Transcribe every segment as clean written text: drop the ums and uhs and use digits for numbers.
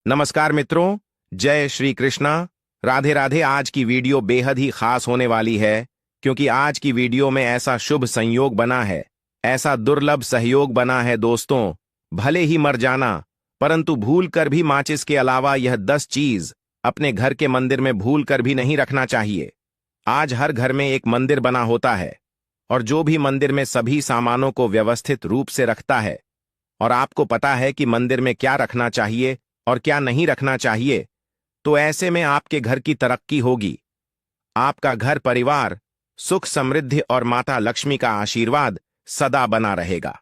नमस्कार मित्रों, जय श्री कृष्णा। राधे राधे। आज की वीडियो बेहद ही खास होने वाली है क्योंकि आज की वीडियो में ऐसा शुभ संयोग बना है, ऐसा दुर्लभ सहयोग बना है दोस्तों। भले ही मर जाना, परंतु भूल कर भी माचिस के अलावा यह 10 चीज अपने घर के मंदिर में भूल कर भी नहीं रखना चाहिए। आज हर घर में एक मंदिर बना होता है और जो भी मंदिर में सभी सामानों को व्यवस्थित रूप से रखता है और आपको पता है कि मंदिर में क्या रखना चाहिए और क्या नहीं रखना चाहिए, तो ऐसे में आपके घर की तरक्की होगी। आपका घर परिवार सुख समृद्धि और माता लक्ष्मी का आशीर्वाद सदा बना रहेगा।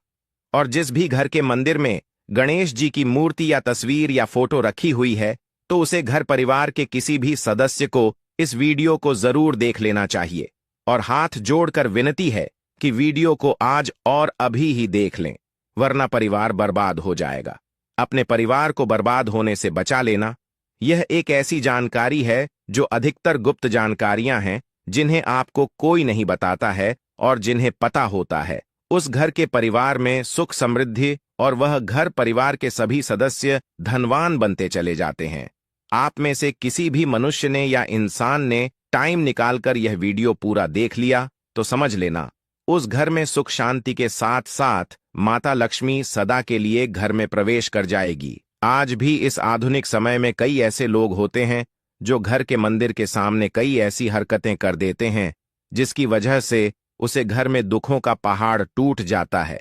और जिस भी घर के मंदिर में गणेश जी की मूर्ति या तस्वीर या फोटो रखी हुई है, तो उसे घर परिवार के किसी भी सदस्य को इस वीडियो को जरूर देख लेना चाहिए। और हाथ जोड़कर विनती है कि वीडियो को आज और अभी ही देख लें, वरना परिवार बर्बाद हो जाएगा। अपने परिवार को बर्बाद होने से बचा लेना, यह एक ऐसी जानकारी है जो अधिकतर गुप्त जानकारियां हैं जिन्हें आपको कोई नहीं बताता है, और जिन्हें पता होता है उस घर के परिवार में सुख समृद्धि और वह घर परिवार के सभी सदस्य धनवान बनते चले जाते हैं। आप में से किसी भी मनुष्य ने या इंसान ने टाइम निकालकर यह वीडियो पूरा देख लिया तो समझ लेना उस घर में सुख शांति के साथ साथ माता लक्ष्मी सदा के लिए घर में प्रवेश कर जाएगी। आज भी इस आधुनिक समय में कई ऐसे लोग होते हैं जो घर के मंदिर के सामने कई ऐसी हरकतें कर देते हैं जिसकी वजह से उसे घर में दुखों का पहाड़ टूट जाता है।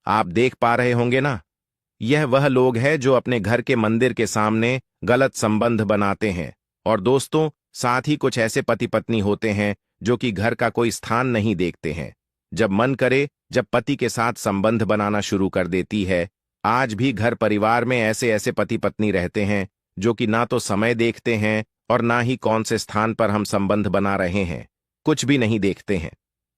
आप देख पा रहे होंगे ना, यह वह लोग हैं जो अपने घर के मंदिर के सामने गलत संबंध बनाते हैं। और दोस्तों, साथ ही कुछ ऐसे पति पत्नी होते हैं जो कि घर का कोई स्थान नहीं देखते हैं। जब मन करे जब पति के साथ संबंध बनाना शुरू कर देती है। आज भी घर परिवार में ऐसे ऐसे पति पत्नी रहते हैं जो कि ना तो समय देखते हैं और ना ही कौन से स्थान पर हम संबंध बना रहे हैं, कुछ भी नहीं देखते हैं।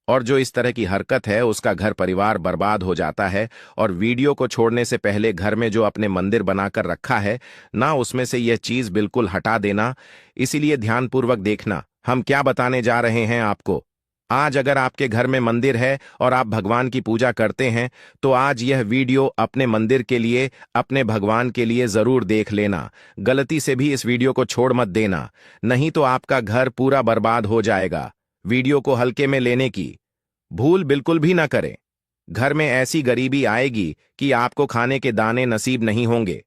और जो इस तरह की हरकत है उसका घर परिवार बर्बाद हो जाता है। और वीडियो को छोड़ने से पहले घर में जो अपने मंदिर बनाकर रखा है ना, उसमें से यह चीज बिल्कुल हटा देना। इसीलिए ध्यानपूर्वक देखना हम क्या बताने जा रहे हैं आपको। आज अगर आपके घर में मंदिर है और आप भगवान की पूजा करते हैं तो आज यह वीडियो अपने मंदिर के लिए, अपने भगवान के लिए जरूर देख लेना। गलती से भी इस वीडियो को छोड़ मत देना, नहीं तो आपका घर पूरा बर्बाद हो जाएगा। वीडियो को हल्के में लेने की भूल बिल्कुल भी ना करें। घर में ऐसी गरीबी आएगी कि आपको खाने के दाने नसीब नहीं होंगे।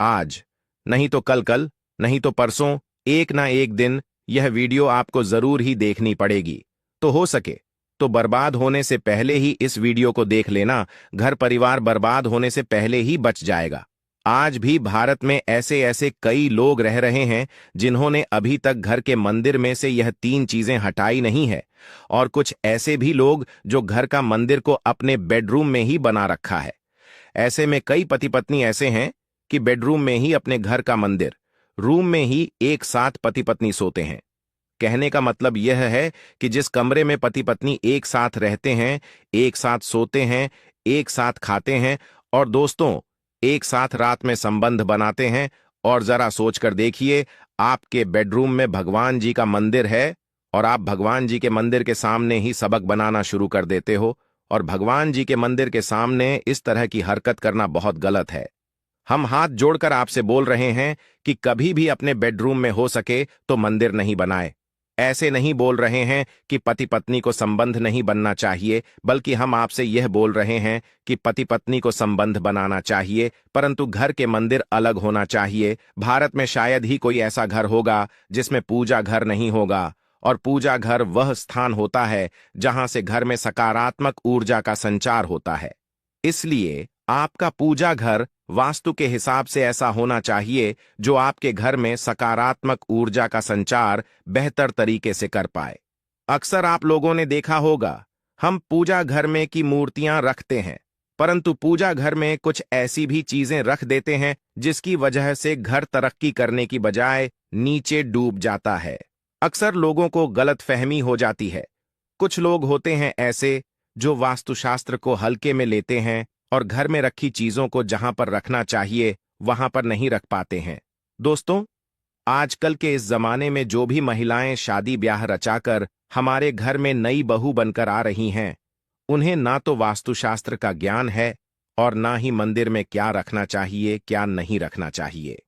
आज नहीं तो कल, नहीं तो परसों, एक ना एक दिन यह वीडियो आपको जरूर ही देखनी पड़ेगी। तो हो सके तो बर्बाद होने से पहले ही इस वीडियो को देख लेना, घर परिवार बर्बाद होने से पहले ही बच जाएगा। आज भी भारत में ऐसे ऐसे कई लोग रह रहे हैं जिन्होंने अभी तक घर के मंदिर में से यह 3 चीजें हटाई नहीं है। और कुछ ऐसे भी लोग जो घर का मंदिर को अपने बेडरूम में ही बना रखा है। ऐसे में कई पति पत्नी ऐसे हैं कि बेडरूम में ही अपने घर का मंदिर, रूम में ही एक साथ पति पत्नी सोते हैं। कहने का मतलब यह है कि जिस कमरे में पति पत्नी एक साथ रहते हैं, एक साथ सोते हैं, एक साथ खाते हैं और दोस्तों एक साथ रात में संबंध बनाते हैं, और जरा सोचकर देखिए, आपके बेडरूम में भगवान जी का मंदिर है और आप भगवान जी के मंदिर के सामने ही सबक बनाना शुरू कर देते हो। और भगवान जी के मंदिर के सामने इस तरह की हरकत करना बहुत गलत है। हम हाथ जोड़कर आपसे बोल रहे हैं कि कभी भी अपने बेडरूम में हो सके तो मंदिर नहीं बनाए। ऐसे नहीं बोल रहे हैं कि पति पत्नी को संबंध नहीं बनना चाहिए, बल्कि हम आपसे यह बोल रहे हैं कि पति पत्नी को संबंध बनाना चाहिए, परंतु घर के मंदिर अलग होना चाहिए। भारत में शायद ही कोई ऐसा घर होगा जिसमें पूजा घर नहीं होगा। और पूजा घर वह स्थान होता है जहां से घर में सकारात्मक ऊर्जा का संचार होता है। इसलिए आपका पूजा घर वास्तु के हिसाब से ऐसा होना चाहिए जो आपके घर में सकारात्मक ऊर्जा का संचार बेहतर तरीके से कर पाए। अक्सर आप लोगों ने देखा होगा, हम पूजा घर में की मूर्तियां रखते हैं, परंतु पूजा घर में कुछ ऐसी भी चीजें रख देते हैं जिसकी वजह से घर तरक्की करने की बजाय नीचे डूब जाता है। अक्सर लोगों को गलतफहमी हो जाती है। कुछ लोग होते हैं ऐसे जो वास्तुशास्त्र को हल्के में लेते हैं और घर में रखी चीजों को जहां पर रखना चाहिए वहां पर नहीं रख पाते हैं। दोस्तों, आजकल के इस जमाने में जो भी महिलाएं शादी ब्याह रचाकर हमारे घर में नई बहू बनकर आ रही हैं, उन्हें ना तो वास्तुशास्त्र का ज्ञान है और ना ही मंदिर में क्या रखना चाहिए क्या नहीं रखना चाहिए।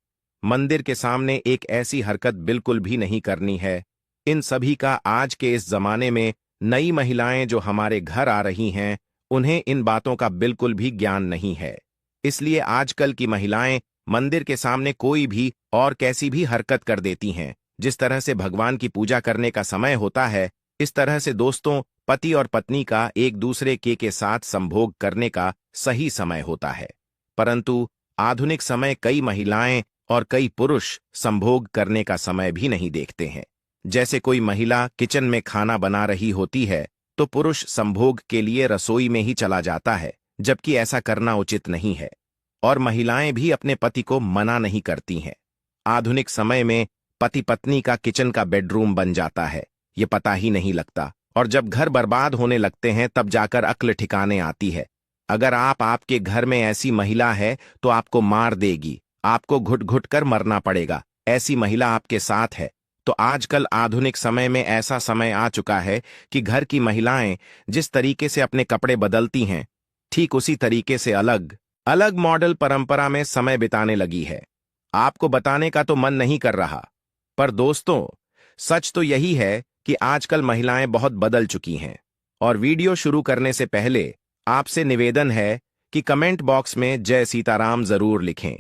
मंदिर के सामने एक ऐसी हरकत बिल्कुल भी नहीं करनी है। इन सभी का आज के इस जमाने में नई महिलाएं जो हमारे घर आ रही हैं, उन्हें इन बातों का बिल्कुल भी ज्ञान नहीं है। इसलिए आजकल की महिलाएं मंदिर के सामने कोई भी और कैसी भी हरकत कर देती हैं। जिस तरह से भगवान की पूजा करने का समय होता है, इस तरह से दोस्तों पति और पत्नी का एक दूसरे के साथ संभोग करने का सही समय होता है। परंतु आधुनिक समय कई महिलाएं और कई पुरुष संभोग करने का समय भी नहीं देखते हैं। जैसे कोई महिला किचन में खाना बना रही होती है तो पुरुष संभोग के लिए रसोई में ही चला जाता है, जबकि ऐसा करना उचित नहीं है। और महिलाएं भी अपने पति को मना नहीं करती हैं। आधुनिक समय में पति पत्नी का किचन का बेडरूम बन जाता है, ये पता ही नहीं लगता। और जब घर बर्बाद होने लगते हैं तब जाकर अक्ल ठिकाने आती है। अगर आपके घर में ऐसी महिला है तो आपको मार देगी, आपको घुट घुट कर मरना पड़ेगा। ऐसी महिला आपके साथ है तो आजकल आधुनिक समय में ऐसा समय आ चुका है कि घर की महिलाएं जिस तरीके से अपने कपड़े बदलती हैं, ठीक उसी तरीके से अलग अलग मॉडल परंपरा में समय बिताने लगी है। आपको बताने का तो मन नहीं कर रहा, पर दोस्तों सच तो यही है कि आजकल महिलाएं बहुत बदल चुकी हैं। और वीडियो शुरू करने से पहले आपसे निवेदन है कि कमेंट बॉक्स में जय सीताराम जरूर लिखें।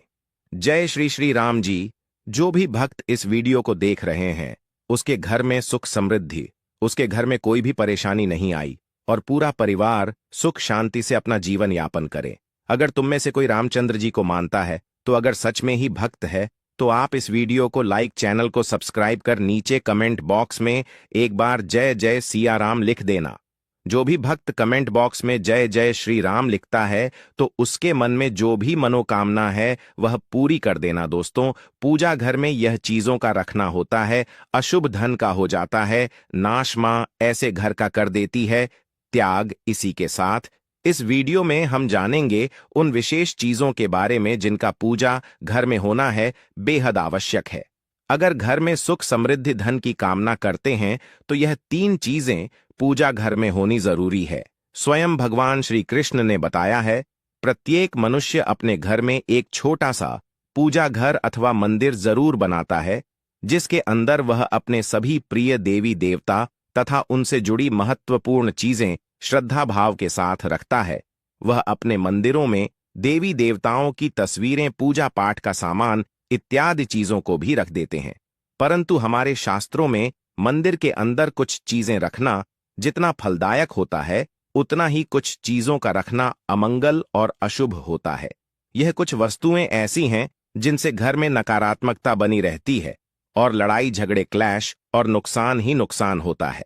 जय श्री श्री राम जी। जो भी भक्त इस वीडियो को देख रहे हैं, उसके घर में सुख समृद्धि, उसके घर में कोई भी परेशानी नहीं आई और पूरा परिवार सुख शांति से अपना जीवन यापन करे। अगर तुम में से कोई रामचंद्र जी को मानता है, तो अगर सच में ही भक्त है, तो आप इस वीडियो को लाइक, चैनल को सब्सक्राइब कर नीचे कमेंट बॉक्स में एक बार जय जय सिया राम लिख देना। जो भी भक्त कमेंट बॉक्स में जय जय श्री राम लिखता है तो उसके मन में जो भी मनोकामना है वह पूरी कर देना। दोस्तों पूजा घर में यह चीजों का रखना होता है, अशुभ धन का हो जाता है, नाश मां ऐसे घर का कर देती है त्याग। इसी के साथ इस वीडियो में हम जानेंगे उन विशेष चीजों के बारे में जिनका पूजा घर में होना है बेहद आवश्यक है। अगर घर में सुख समृद्धि धन की कामना करते हैं तो यह 3 चीजें पूजा घर में होनी जरूरी है। स्वयं भगवान श्री कृष्ण ने बताया है, प्रत्येक मनुष्य अपने घर में एक छोटा सा पूजा घर अथवा मंदिर जरूर बनाता है, जिसके अंदर वह अपने सभी प्रिय देवी देवता तथा उनसे जुड़ी महत्वपूर्ण चीजें श्रद्धा भाव के साथ रखता है। वह अपने मंदिरों में देवी देवताओं की तस्वीरें, पूजा पाठ का सामान इत्यादि चीजों को भी रख देते हैं। परंतु हमारे शास्त्रों में मंदिर के अंदर कुछ चीजें रखना जितना फलदायक होता है, उतना ही कुछ चीजों का रखना अमंगल और अशुभ होता है। यह कुछ वस्तुएं ऐसी हैं जिनसे घर में नकारात्मकता बनी रहती है और लड़ाई झगड़े, क्लैश और नुकसान ही नुकसान होता है।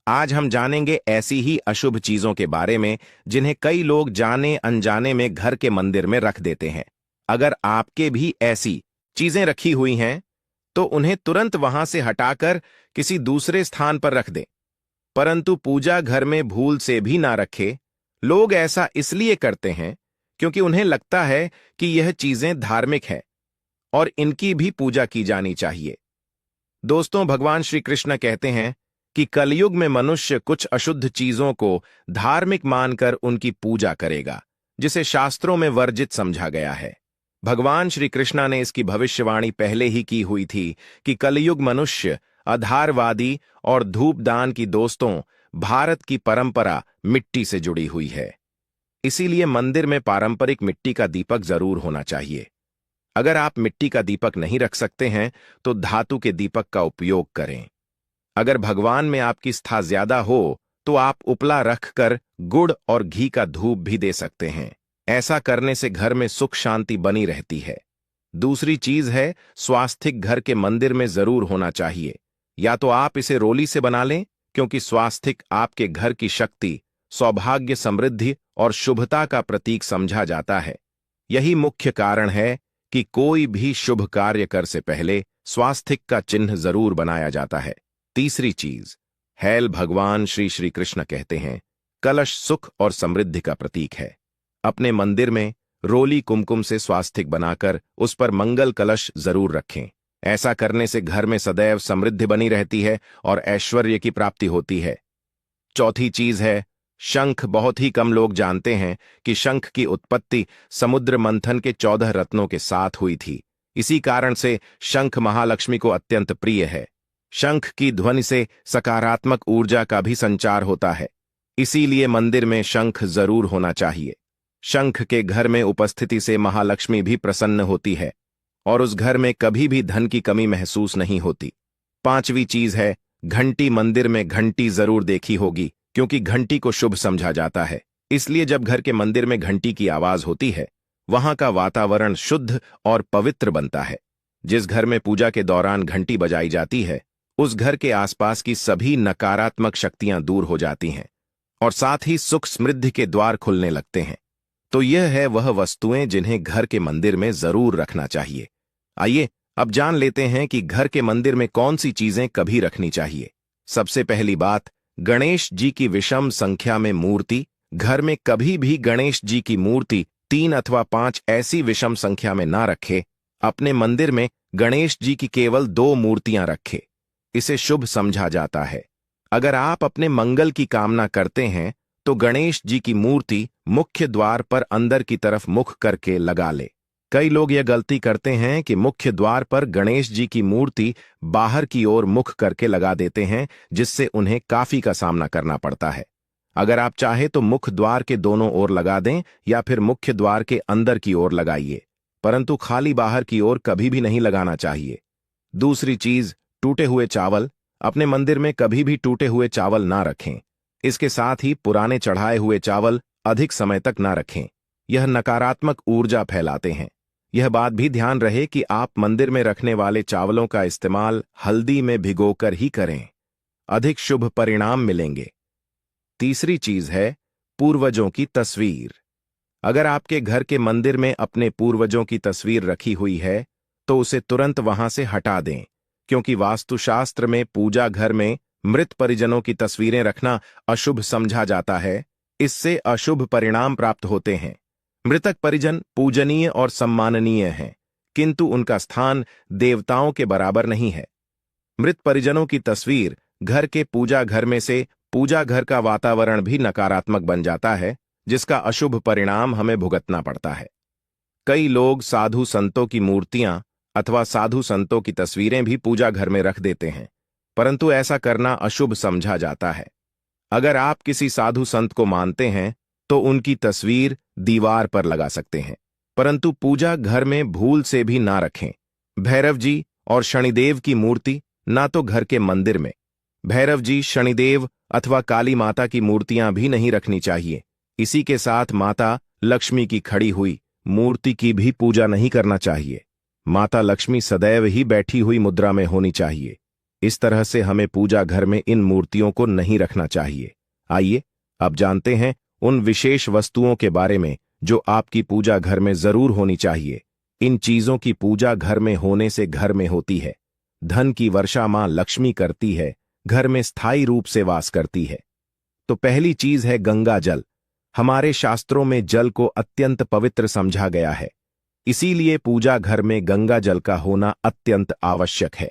आज हम जानेंगे ऐसी ही अशुभ चीजों के बारे में जिन्हें कई लोग जाने अनजाने में घर के मंदिर में रख देते हैं। अगर आपके भी ऐसी चीजें रखी हुई हैं तो उन्हें तुरंत वहां से हटाकर किसी दूसरे स्थान पर रख दें, परंतु पूजा घर में भूल से भी ना रखें। लोग ऐसा इसलिए करते हैं क्योंकि उन्हें लगता है कि यह चीजें धार्मिक है और इनकी भी पूजा की जानी चाहिए। दोस्तों भगवान श्री कृष्ण कहते हैं कि कलयुग में मनुष्य कुछ अशुद्ध चीजों को धार्मिक मानकर उनकी पूजा करेगा, जिसे शास्त्रों में वर्जित समझा गया है। भगवान श्री कृष्ण ने इसकी भविष्यवाणी पहले ही की हुई थी कि कलयुग मनुष्य आधारवादी और धूपदान की। दोस्तों भारत की परंपरा मिट्टी से जुड़ी हुई है, इसीलिए मंदिर में पारंपरिक मिट्टी का दीपक जरूर होना चाहिए। अगर आप मिट्टी का दीपक नहीं रख सकते हैं तो धातु के दीपक का उपयोग करें। अगर भगवान में आपकी आस्था ज्यादा हो तो आप उपला रखकर गुड़ और घी का धूप भी दे सकते हैं। ऐसा करने से घर में सुख शांति बनी रहती है। दूसरी चीज है, स्वास्तिक घर के मंदिर में जरूर होना चाहिए। या तो आप इसे रोली से बना लें, क्योंकि स्वास्तिक आपके घर की शक्ति, सौभाग्य, समृद्धि और शुभता का प्रतीक समझा जाता है। यही मुख्य कारण है कि कोई भी शुभ कार्य कर से पहले स्वास्तिक का चिन्ह जरूर बनाया जाता है। तीसरी चीज, हैल भगवान श्री श्री कृष्ण कहते हैं, कलश सुख और समृद्धि का प्रतीक है। अपने मंदिर में रोली कुमकुम से स्वास्तिक बनाकर उस पर मंगल कलश जरूर रखें। ऐसा करने से घर में सदैव समृद्धि बनी रहती है और ऐश्वर्य की प्राप्ति होती है। चौथी चीज है शंख। बहुत ही कम लोग जानते हैं कि शंख की उत्पत्ति समुद्र मंथन के 14 रत्नों के साथ हुई थी। इसी कारण से शंख महालक्ष्मी को अत्यंत प्रिय है। शंख की ध्वनि से सकारात्मक ऊर्जा का भी संचार होता है, इसीलिए मंदिर में शंख जरूर होना चाहिए। शंख के घर में उपस्थिति से महालक्ष्मी भी प्रसन्न होती है और उस घर में कभी भी धन की कमी महसूस नहीं होती। पांचवी चीज है घंटी। मंदिर में घंटी जरूर देखी होगी, क्योंकि घंटी को शुभ समझा जाता है। इसलिए जब घर के मंदिर में घंटी की आवाज होती है, वहां का वातावरण शुद्ध और पवित्र बनता है। जिस घर में पूजा के दौरान घंटी बजाई जाती है, उस घर के आसपास की सभी नकारात्मक शक्तियां दूर हो जाती हैं और साथ ही सुख समृद्धि के द्वार खुलने लगते हैं। तो यह है वह वस्तुएं जिन्हें घर के मंदिर में जरूर रखना चाहिए। आइए अब जान लेते हैं कि घर के मंदिर में कौन सी चीजें कभी रखनी चाहिए। सबसे पहली बात, गणेश जी की विषम संख्या में मूर्ति। घर में कभी भी गणेश जी की मूर्ति 3 अथवा 5 ऐसी विषम संख्या में ना रखे। अपने मंदिर में गणेश जी की केवल 2 मूर्तियां रखे, इसे शुभ समझा जाता है। अगर आप अपने मंगल की कामना करते हैं तो गणेश जी की मूर्ति मुख्य द्वार पर अंदर की तरफ मुख करके लगा ले। कई लोग यह गलती करते हैं कि मुख्य द्वार पर गणेश जी की मूर्ति बाहर की ओर मुख करके लगा देते हैं, जिससे उन्हें काफी का सामना करना पड़ता है। अगर आप चाहे तो मुख्य द्वार के दोनों ओर लगा दें या फिर मुख्य द्वार के अंदर की ओर लगाइए, परंतु खाली बाहर की ओर कभी भी नहीं लगाना चाहिए। दूसरी चीज, टूटे हुए चावल। अपने मंदिर में कभी भी टूटे हुए चावल ना रखें। इसके साथ ही पुराने चढ़ाए हुए चावल अधिक समय तक ना रखें, यह नकारात्मक ऊर्जा फैलाते हैं। यह बात भी ध्यान रहे कि आप मंदिर में रखने वाले चावलों का इस्तेमाल हल्दी में भिगोकर ही करें, अधिक शुभ परिणाम मिलेंगे। तीसरी चीज है पूर्वजों की तस्वीर। अगर आपके घर के मंदिर में अपने पूर्वजों की तस्वीर रखी हुई है तो उसे तुरंत वहां से हटा दें, क्योंकि वास्तुशास्त्र में पूजा घर में मृत परिजनों की तस्वीरें रखना अशुभ समझा जाता है। इससे अशुभ परिणाम प्राप्त होते हैं। मृतक परिजन पूजनीय और सम्माननीय हैं, किंतु उनका स्थान देवताओं के बराबर नहीं है। मृत परिजनों की तस्वीर घर के पूजा घर में से पूजा घर का वातावरण भी नकारात्मक बन जाता है, जिसका अशुभ परिणाम हमें भुगतना पड़ता है। कई लोग साधु संतों की मूर्तियां अथवा साधु संतों की तस्वीरें भी पूजा घर में रख देते हैं, परंतु ऐसा करना अशुभ समझा जाता है। अगर आप किसी साधु संत को मानते हैं तो उनकी तस्वीर दीवार पर लगा सकते हैं, परंतु पूजा घर में भूल से भी ना रखें। भैरव जी और शनिदेव की मूर्ति ना तो घर के मंदिर में। भैरव जी, शनिदेव अथवा काली माता की मूर्तियां भी नहीं रखनी चाहिए। इसी के साथ माता लक्ष्मी की खड़ी हुई मूर्ति की भी पूजा नहीं करना चाहिए। माता लक्ष्मी सदैव ही बैठी हुई मुद्रा में होनी चाहिए। इस तरह से हमें पूजा घर में इन मूर्तियों को नहीं रखना चाहिए। आइए अब जानते हैं उन विशेष वस्तुओं के बारे में जो आपकी पूजा घर में जरूर होनी चाहिए। इन चीजों की पूजा घर में होने से घर में होती है धन की वर्षा मां लक्ष्मी करती है, घर में स्थायी रूप से वास करती है। तो पहली चीज है गंगा जल। हमारे शास्त्रों में जल को अत्यंत पवित्र समझा गया है, इसीलिए पूजा घर में गंगा जल का होना अत्यंत आवश्यक है।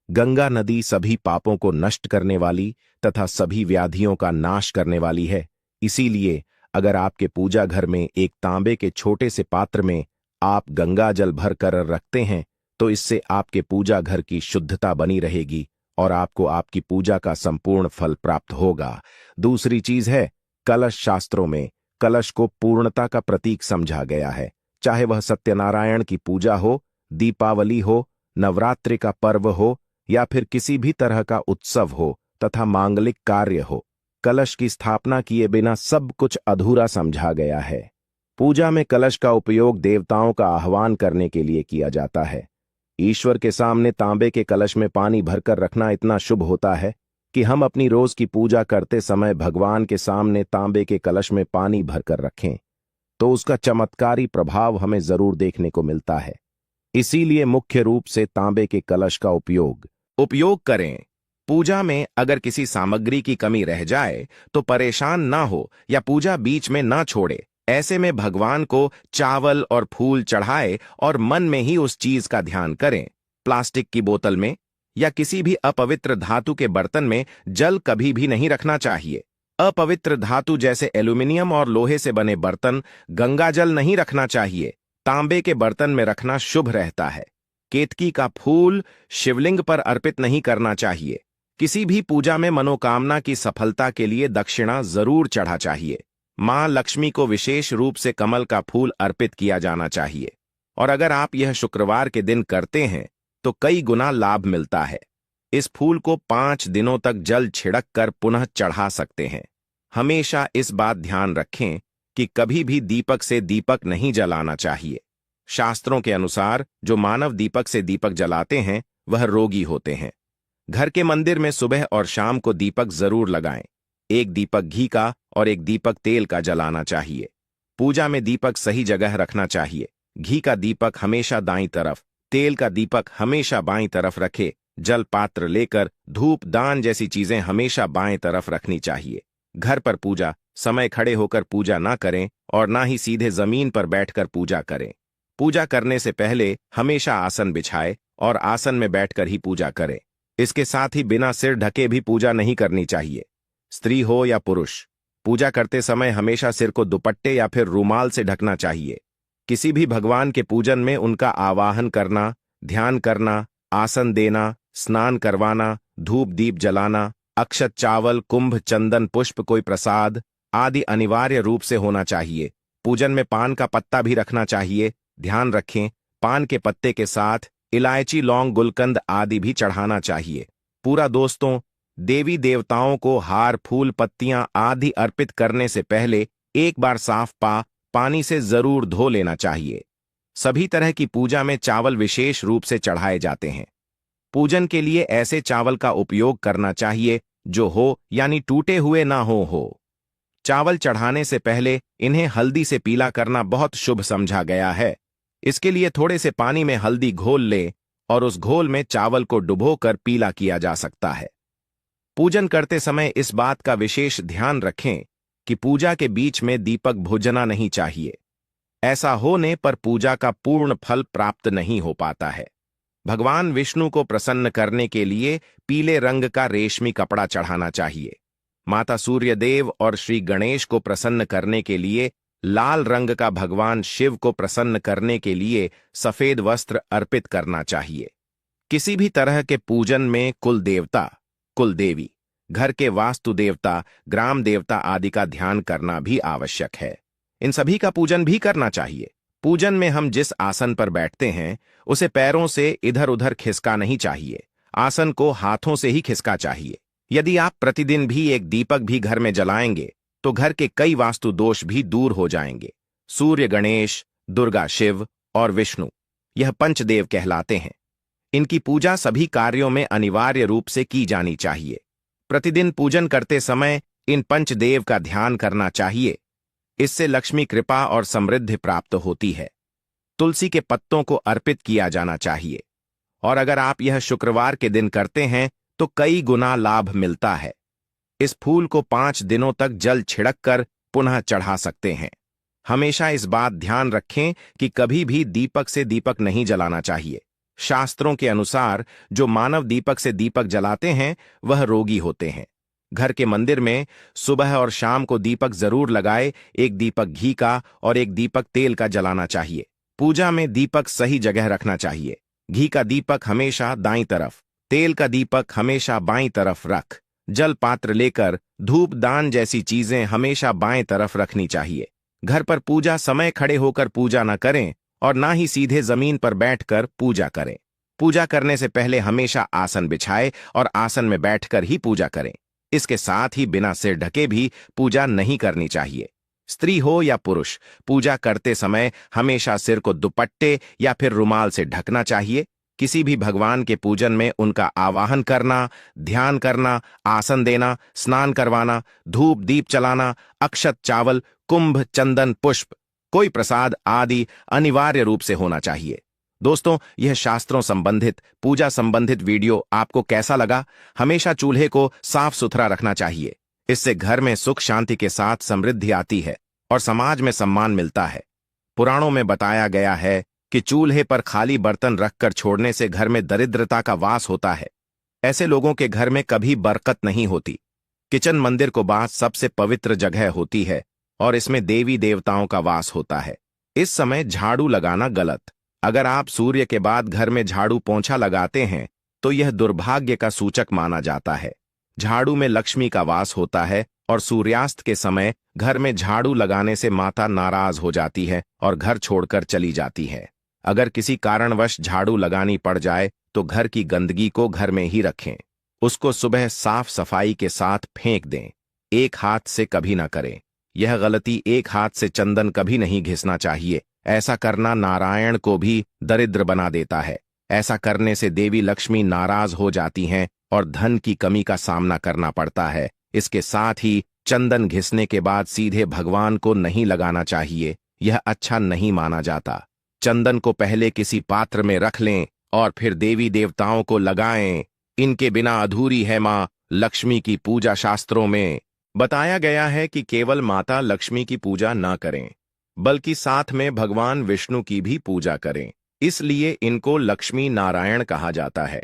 गंगा नदी सभी पापों को नष्ट करने वाली तथा सभी व्याधियों का नाश करने वाली है। इसीलिए अगर आपके पूजा घर में एक तांबे के छोटे से पात्र में आप गंगा जल भर कर रखते हैं तो इससे आपके पूजा घर की शुद्धता बनी रहेगी और आपको आपकी पूजा का संपूर्ण फल प्राप्त होगा। दूसरी चीज है कलश। शास्त्रों में कलश को पूर्णता का प्रतीक समझा गया है। चाहे वह सत्यनारायण की पूजा हो, दीपावली हो, नवरात्रि का पर्व हो या फिर किसी भी तरह का उत्सव हो तथा मांगलिक कार्य हो, कलश की स्थापना किए बिना सब कुछ अधूरा समझा गया है। पूजा में कलश का उपयोग देवताओं का आह्वान करने के लिए किया जाता है। ईश्वर के सामने तांबे के कलश में पानी भरकर रखना इतना शुभ होता है कि हम अपनी रोज की पूजा करते समय भगवान के सामने तांबे के कलश में पानी भरकर रखें तो उसका चमत्कारी प्रभाव हमें जरूर देखने को मिलता है। इसीलिए मुख्य रूप से तांबे के कलश का उपयोग करें। पूजा में अगर किसी सामग्री की कमी रह जाए तो परेशान ना हो या पूजा बीच में ना छोड़े। ऐसे में भगवान को चावल और फूल चढ़ाए और मन में ही उस चीज का ध्यान करें। प्लास्टिक की बोतल में या किसी भी अपवित्र धातु के बर्तन में जल कभी भी नहीं रखना चाहिए। अपवित्र धातु जैसे एल्यूमिनियम और लोहे से बने बर्तन गंगा जल नहीं रखना चाहिए। तांबे के बर्तन में रखना शुभ रहता है। केतकी का फूल शिवलिंग पर अर्पित नहीं करना चाहिए। किसी भी पूजा में मनोकामना की सफलता के लिए दक्षिणा जरूर चढ़ा चाहिए। मां लक्ष्मी को विशेष रूप से कमल का फूल अर्पित किया जाना चाहिए। और अगर आप यह शुक्रवार के दिन करते हैं तो कई गुना लाभ मिलता है। इस फूल को 5 दिनों तक जल छिड़क कर पुनः चढ़ा सकते हैं। हमेशा इस बात ध्यान रखें कि कभी भी दीपक से दीपक नहीं जलाना चाहिए। शास्त्रों के अनुसार जो मानव दीपक से दीपक जलाते हैं वह रोगी होते हैं। घर के मंदिर में सुबह और शाम को दीपक जरूर लगाएं। एक दीपक घी का और एक दीपक तेल का जलाना चाहिए। पूजा में दीपक सही जगह रखना चाहिए। घी का दीपक हमेशा दाईं तरफ, तेल का दीपक हमेशा बाईं तरफ रखे। जल पात्र लेकर धूप दान जैसी चीजें हमेशा बाएं तरफ रखनी चाहिए। घर पर पूजा समय खड़े होकर पूजा ना करें और ना ही सीधे जमीन पर बैठकर पूजा करें। पूजा करने से पहले हमेशा आसन बिछाए और आसन में बैठकर ही पूजा करें। इसके साथ ही बिना सिर ढके भी पूजा नहीं करनी चाहिए। स्त्री हो या पुरुष, पूजा करते समय हमेशा सिर को दुपट्टे या फिर रूमाल से ढकना चाहिए। किसी भी भगवान के पूजन में उनका आवाहन करना, ध्यान करना, आसन देना, स्नान करवाना, धूप दीप जलाना, अक्षत चावल, कुंभ, चंदन, पुष्प, कोई प्रसाद आदि अनिवार्य रूप से होना चाहिए। पूजन में पान का पत्ता भी रखना चाहिए। ध्यान रखें, पान के पत्ते के साथ इलायची, लौंग, गुलकंद आदि भी चढ़ाना चाहिए। पूरा दोस्तों, देवी देवताओं को हार, फूल, पत्तियां आदि अर्पित करने से पहले एक बार साफ पानी से जरूर धो लेना चाहिए। सभी तरह की पूजा में चावल विशेष रूप से चढ़ाए जाते हैं। पूजन के लिए ऐसे चावल का उपयोग करना चाहिए जो हो यानी टूटे हुए ना हो। चावल चढ़ाने से पहले इन्हें हल्दी से पीला करना बहुत शुभ समझा गया है। इसके लिए थोड़े से पानी में हल्दी घोल ले और उस घोल में चावल को डुबोकर पीला किया जा सकता है। पूजन करते समय इस बात का विशेष ध्यान रखें कि पूजा के बीच में दीपक बुझना नहीं चाहिए। ऐसा होने पर पूजा का पूर्ण फल प्राप्त नहीं हो पाता है। भगवान विष्णु को प्रसन्न करने के लिए पीले रंग का रेशमी कपड़ा चढ़ाना चाहिए। माता सूर्यदेव और श्री गणेश को प्रसन्न करने के लिए लाल रंग का, भगवान शिव को प्रसन्न करने के लिए सफेद वस्त्र अर्पित करना चाहिए। किसी भी तरह के पूजन में कुल देवता, कुल देवी, घर के वास्तु देवता, ग्राम देवता आदि का ध्यान करना भी आवश्यक है। इन सभी का पूजन भी करना चाहिए। पूजन में हम जिस आसन पर बैठते हैं उसे पैरों से इधर उधर खिसका नहीं चाहिए। आसन को हाथों से ही खिसका चाहिए। यदि आप प्रतिदिन भी एक दीपक भी घर में जलाएंगे तो घर के कई वास्तु दोष भी दूर हो जाएंगे। सूर्य, गणेश, दुर्गा, शिव और विष्णु यह पंचदेव कहलाते हैं। इनकी पूजा सभी कार्यों में अनिवार्य रूप से की जानी चाहिए। प्रतिदिन पूजन करते समय इन पंचदेव का ध्यान करना चाहिए। इससे लक्ष्मी कृपा और समृद्धि प्राप्त होती है। तुलसी के पत्तों को अर्पित किया जाना चाहिए और अगर आप यह शुक्रवार के दिन करते हैं तो कई गुना लाभ मिलता है। इस फूल को 5 दिनों तक जल छिड़क कर पुनः चढ़ा सकते हैं। हमेशा इस बात ध्यान रखें कि कभी भी दीपक से दीपक नहीं जलाना चाहिए। शास्त्रों के अनुसार जो मानव दीपक से दीपक जलाते हैं वह रोगी होते हैं। घर के मंदिर में सुबह और शाम को दीपक जरूर लगाए। एक दीपक घी का और एक दीपक तेल का जलाना चाहिए। पूजा में दीपक सही जगह रखना चाहिए। घी का दीपक हमेशा दाईं तरफ, तेल का दीपक हमेशा बाईं तरफ रख। जल पात्र लेकर धूप दान जैसी चीजें हमेशा बाएं तरफ रखनी चाहिए। घर पर पूजा समय खड़े होकर पूजा न करें और ना ही सीधे जमीन पर बैठकर पूजा करें। पूजा करने से पहले हमेशा आसन बिछाए और आसन में बैठकर ही पूजा करें। इसके साथ ही बिना सिर ढके भी पूजा नहीं करनी चाहिए। स्त्री हो या पुरुष, पूजा करते समय हमेशा सिर को दुपट्टे या फिर रुमाल से ढकना चाहिए। किसी भी भगवान के पूजन में उनका आवाहन करना, ध्यान करना, आसन देना, स्नान करवाना, धूप दीप चलाना, अक्षत चावल, कुंभ, चंदन, पुष्प, कोई प्रसाद आदि अनिवार्य रूप से होना चाहिए। दोस्तों, यह शास्त्रों संबंधित, पूजा संबंधित वीडियो आपको कैसा लगा? हमेशा चूल्हे को साफ सुथरा रखना चाहिए। इससे घर में सुख शांति के साथ समृद्धि आती है और समाज में सम्मान मिलता है। पुराणों में बताया गया है कि चूल्हे पर खाली बर्तन रखकर छोड़ने से घर में दरिद्रता का वास होता है। ऐसे लोगों के घर में कभी बरकत नहीं होती। किचन मंदिर को बाद सबसे पवित्र जगह होती है और इसमें देवी देवताओं का वास होता है। इस समय झाड़ू लगाना गलत, अगर आप सूर्य के बाद घर में झाड़ू पोंछा लगाते हैं तो यह दुर्भाग्य का सूचक माना जाता है। झाड़ू में लक्ष्मी का वास होता है और सूर्यास्त के समय घर में झाड़ू लगाने से माता नाराज हो जाती है और घर छोड़कर चली जाती है। अगर किसी कारणवश झाड़ू लगानी पड़ जाए तो घर की गंदगी को घर में ही रखें। उसको सुबह साफ सफाई के साथ फेंक दें। एक हाथ से कभी ना करें। यह गलती, एक हाथ से चंदन कभी नहीं घिसना चाहिए। ऐसा करना नारायण को भी दरिद्र बना देता है। ऐसा करने से देवी लक्ष्मी नाराज हो जाती हैं और धन की कमी का सामना करना पड़ता है। इसके साथ ही चंदन घिसने के बाद सीधे भगवान को नहीं लगाना चाहिए। यह अच्छा नहीं माना जाता। चंदन को पहले किसी पात्र में रख लें और फिर देवी देवताओं को लगाएं। इनके बिना अधूरी है मां लक्ष्मी की पूजा। शास्त्रों में बताया गया है कि केवल माता लक्ष्मी की पूजा न करें बल्कि साथ में भगवान विष्णु की भी पूजा करें। इसलिए इनको लक्ष्मी नारायण कहा जाता है।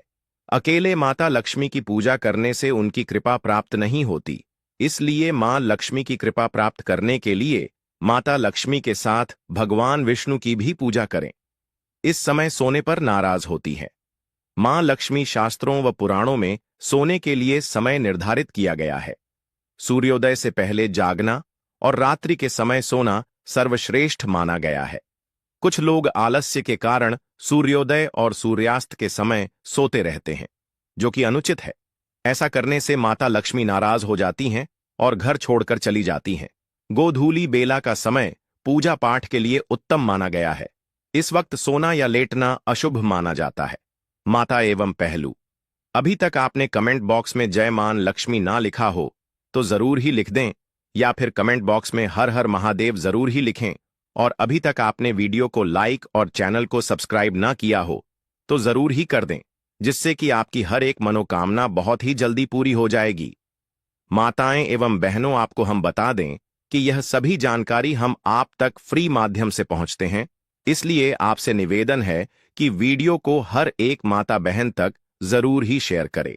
अकेले माता लक्ष्मी की पूजा करने से उनकी कृपा प्राप्त नहीं होती। इसलिए मां लक्ष्मी की कृपा प्राप्त करने के लिए माता लक्ष्मी के साथ भगवान विष्णु की भी पूजा करें। इस समय सोने पर नाराज होती है। मां लक्ष्मी शास्त्रों व पुराणों में सोने के लिए समय निर्धारित किया गया है। सूर्योदय से पहले जागना और रात्रि के समय सोना सर्वश्रेष्ठ माना गया है। कुछ लोग आलस्य के कारण सूर्योदय और सूर्यास्त के समय सोते रहते हैं, जो कि अनुचित है। ऐसा करने से माता लक्ष्मी नाराज हो जाती हैं और घर छोड़कर चली जाती हैं। गोधूली बेला का समय पूजा पाठ के लिए उत्तम माना गया है। इस वक्त सोना या लेटना अशुभ माना जाता है। माता एवं पहलू। अभी तक आपने कमेंट बॉक्स में जय मान लक्ष्मी ना लिखा हो तो जरूर ही लिख दें, या फिर कमेंट बॉक्स में हर हर महादेव जरूर ही लिखें। और अभी तक आपने वीडियो को लाइक और चैनल को सब्सक्राइब ना किया हो तो जरूर ही कर दें, जिससे कि आपकी हर एक मनोकामना बहुत ही जल्दी पूरी हो जाएगी। माताएं एवं बहनों, आपको हम बता दें कि यह सभी जानकारी हम आप तक फ्री माध्यम से पहुंचते हैं। इसलिए आपसे निवेदन है कि वीडियो को हर एक माता बहन तक जरूर ही शेयर करें।